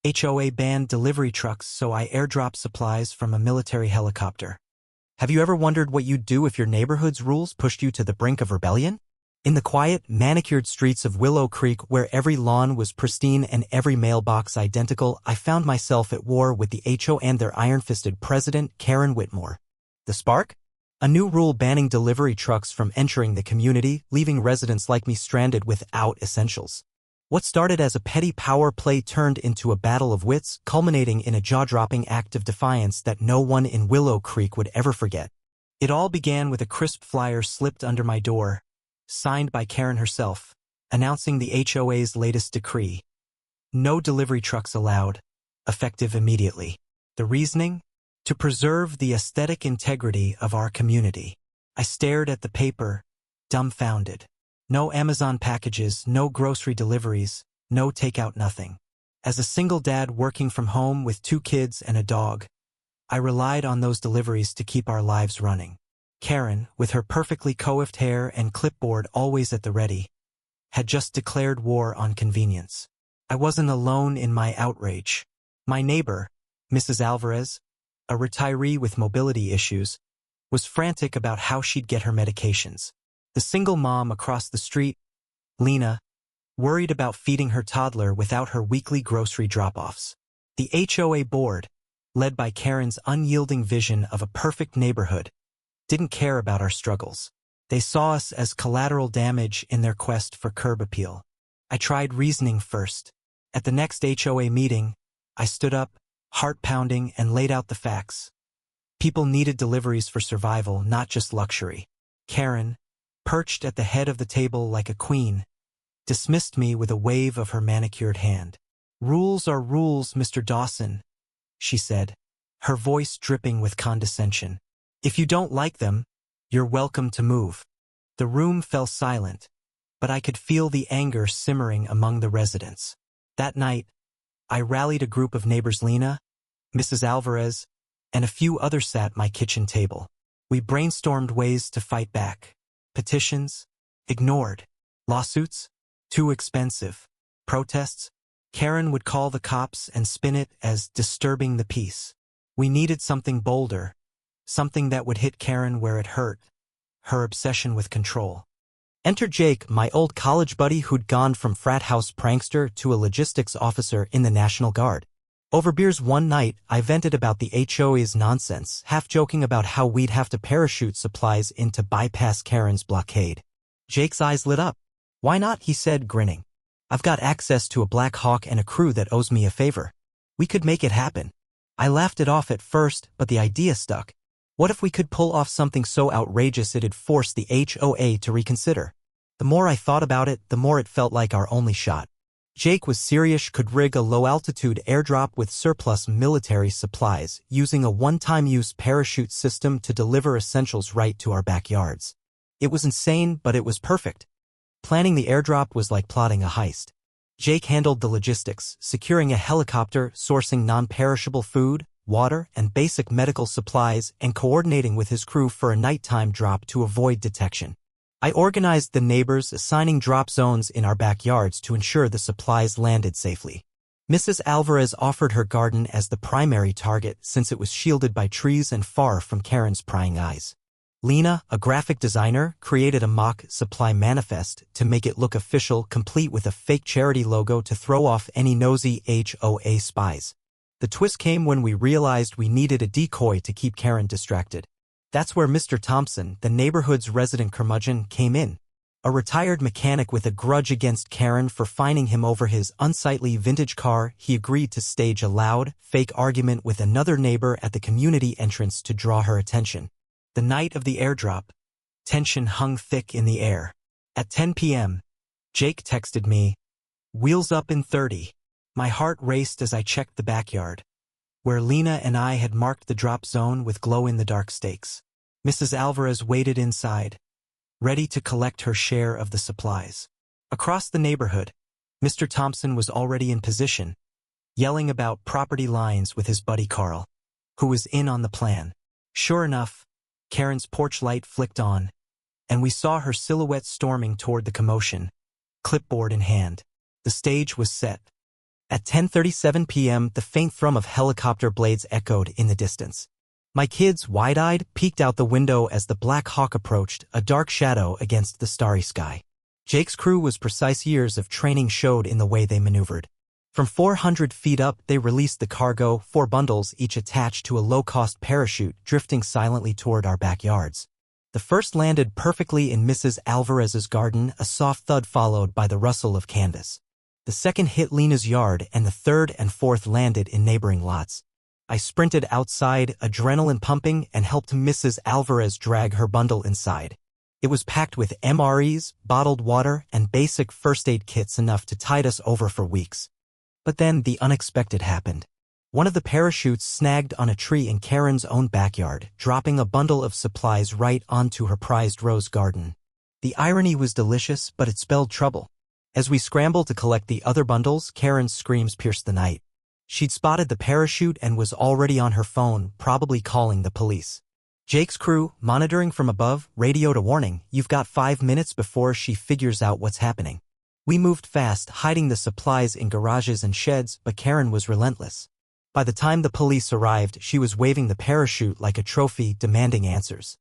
HOA banned delivery trucks, so I airdropped supplies from a military helicopter. Have you ever wondered what you'd do if your neighborhood's rules pushed you to the brink of rebellion? In the quiet, manicured streets of Willow Creek, where every lawn was pristine and every mailbox identical, I found myself at war with the HOA and their iron-fisted president, Karen Whitmore. The spark? A new rule banning delivery trucks from entering the community, leaving residents like me stranded without essentials. What started as a petty power play turned into a battle of wits, culminating in a jaw-dropping act of defiance that no one in Willow Creek would ever forget. It all began with a crisp flyer slipped under my door, signed by Karen herself, announcing the HOA's latest decree. No delivery trucks allowed, effective immediately. The reasoning? To preserve the aesthetic integrity of our community. I stared at the paper, dumbfounded. No Amazon packages, no grocery deliveries, no takeout, nothing. As a single dad working from home with 2 kids and a dog, I relied on those deliveries to keep our lives running. Karen, with her perfectly coiffed hair and clipboard always at the ready, had just declared war on convenience. I wasn't alone in my outrage. My neighbor, Mrs. Alvarez, a retiree with mobility issues, was frantic about how she'd get her medications. The single mom across the street, Lena, worried about feeding her toddler without her weekly grocery drop-offs. The HOA board, led by Karen's unyielding vision of a perfect neighborhood, didn't care about our struggles. They saw us as collateral damage in their quest for curb appeal. I tried reasoning first. At the next HOA meeting, I stood up, heart-pounding, and laid out the facts. People needed deliveries for survival, not just luxury. Karen, perched at the head of the table like a queen, dismissed me with a wave of her manicured hand. "Rules are rules, Mr. Dawson," she said, her voice dripping with condescension. "If you don't like them, you're welcome to move." The room fell silent, but I could feel the anger simmering among the residents. That night, I rallied a group of neighbors. Lena, Mrs. Alvarez, and a few others sat at my kitchen table. We brainstormed ways to fight back. Petitions? Ignored. Lawsuits? Too expensive. Protests? Karen would call the cops and spin it as disturbing the peace. We needed something bolder, something that would hit Karen where it hurt, her obsession with control. Enter Jake, my old college buddy who'd gone from frat house prankster to a logistics officer in the National Guard. Over beers one night, I vented about the HOA's nonsense, half joking about how we'd have to parachute supplies in to bypass Karen's blockade. Jake's eyes lit up. "Why not?" he said, grinning. "I've got access to a Black Hawk and a crew that owes me a favor. We could make it happen." I laughed it off at first, but the idea stuck. What if we could pull off something so outrageous it'd force the HOA to reconsider? The more I thought about it, the more it felt like our only shot. Jake was serious, could rig a low-altitude airdrop with surplus military supplies, using a one-time-use parachute system to deliver essentials right to our backyards. It was insane, but it was perfect. Planning the airdrop was like plotting a heist. Jake handled the logistics, securing a helicopter, sourcing non-perishable food, water, and basic medical supplies, and coordinating with his crew for a nighttime drop to avoid detection. I organized the neighbors, assigning drop zones in our backyards to ensure the supplies landed safely. Mrs. Alvarez offered her garden as the primary target since it was shielded by trees and far from Karen's prying eyes. Lena, a graphic designer, created a mock supply manifest to make it look official, complete with a fake charity logo to throw off any nosy HOA spies. The twist came when we realized we needed a decoy to keep Karen distracted. That's where Mr. Thompson, the neighborhood's resident curmudgeon, came in. A retired mechanic with a grudge against Karen for fining him over his unsightly vintage car, he agreed to stage a loud, fake argument with another neighbor at the community entrance to draw her attention. The night of the airdrop, tension hung thick in the air. At 10 p.m., Jake texted me, "Wheels up in 30. My heart raced as I checked the backyard, where Lena and I had marked the drop zone with glow-in-the-dark stakes. Mrs. Alvarez waited inside, ready to collect her share of the supplies. Across the neighborhood, Mr. Thompson was already in position, yelling about property lines with his buddy Carl, who was in on the plan. Sure enough, Karen's porch light flicked on, and we saw her silhouette storming toward the commotion, clipboard in hand. The stage was set. At 10:37 p.m., the faint thrum of helicopter blades echoed in the distance. My kids, wide-eyed, peeked out the window as the Black Hawk approached, a dark shadow against the starry sky. Jake's crew was precise. Years of training showed in the way they maneuvered. From 400 feet up, they released the cargo, 4 bundles each attached to a low-cost parachute, drifting silently toward our backyards. The first landed perfectly in Mrs. Alvarez's garden, a soft thud followed by the rustle of canvas. The second hit Lena's yard, and the third and fourth landed in neighboring lots. I sprinted outside, adrenaline pumping, and helped Mrs. Alvarez drag her bundle inside. It was packed with MREs, bottled water, and basic first aid kits, enough to tide us over for weeks. But then the unexpected happened. One of the parachutes snagged on a tree in Karen's own backyard, dropping a bundle of supplies right onto her prized rose garden. The irony was delicious, but it spelled trouble. As we scrambled to collect the other bundles, Karen's screams pierced the night. She'd spotted the parachute and was already on her phone, probably calling the police. Jake's crew, monitoring from above, radioed a warning: "You've got 5 minutes before she figures out what's happening." We moved fast, hiding the supplies in garages and sheds, but Karen was relentless. By the time the police arrived, she was waving the parachute like a trophy, demanding answers.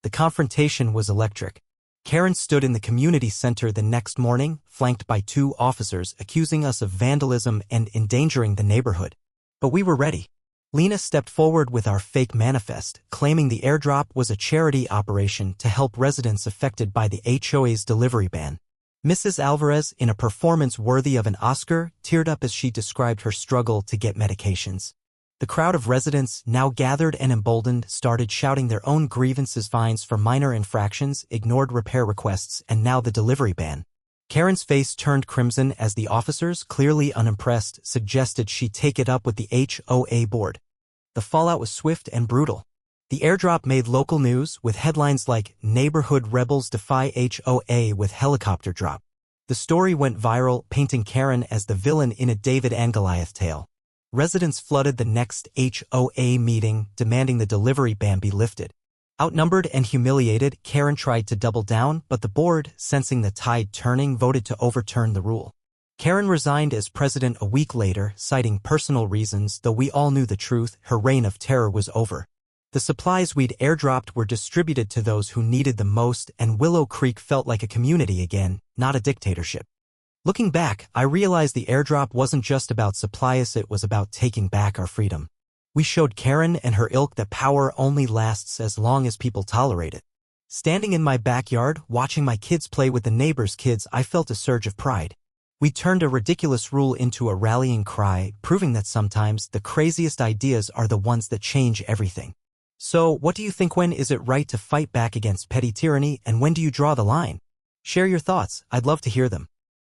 The confrontation was electric. Karen stood in the community center the next morning, flanked by 2 officers, accusing us of vandalism and endangering the neighborhood. But we were ready. Lena stepped forward with our fake manifest, claiming the airdrop was a charity operation to help residents affected by the HOA's delivery ban. Mrs. Alvarez, in a performance worthy of an Oscar, teared up as she described her struggle to get medications. The crowd of residents, now gathered and emboldened, started shouting their own grievances: fines for minor infractions, ignored repair requests, and now the delivery ban. Karen's face turned crimson as the officers, clearly unimpressed, suggested she take it up with the HOA board. The fallout was swift and brutal. The airdrop made local news, with headlines like "Neighborhood Rebels Defy HOA with Helicopter Drop." The story went viral, painting Karen as the villain in a David and Goliath tale. Residents flooded the next HOA meeting, demanding the delivery ban be lifted. Outnumbered and humiliated, Karen tried to double down, but the board, sensing the tide turning, voted to overturn the rule. Karen resigned as president a week later, citing personal reasons. Though we all knew the truth, her reign of terror was over. The supplies we'd airdropped were distributed to those who needed them most, and Willow Creek felt like a community again, not a dictatorship. Looking back, I realized the airdrop wasn't just about supplies, it was about taking back our freedom. We showed Karen and her ilk that power only lasts as long as people tolerate it. Standing in my backyard, watching my kids play with the neighbors' kids, I felt a surge of pride. We turned a ridiculous rule into a rallying cry, proving that sometimes the craziest ideas are the ones that change everything. So, what do you think? When is it right to fight back against petty tyranny, and when do you draw the line? Share your thoughts, I'd love to hear them.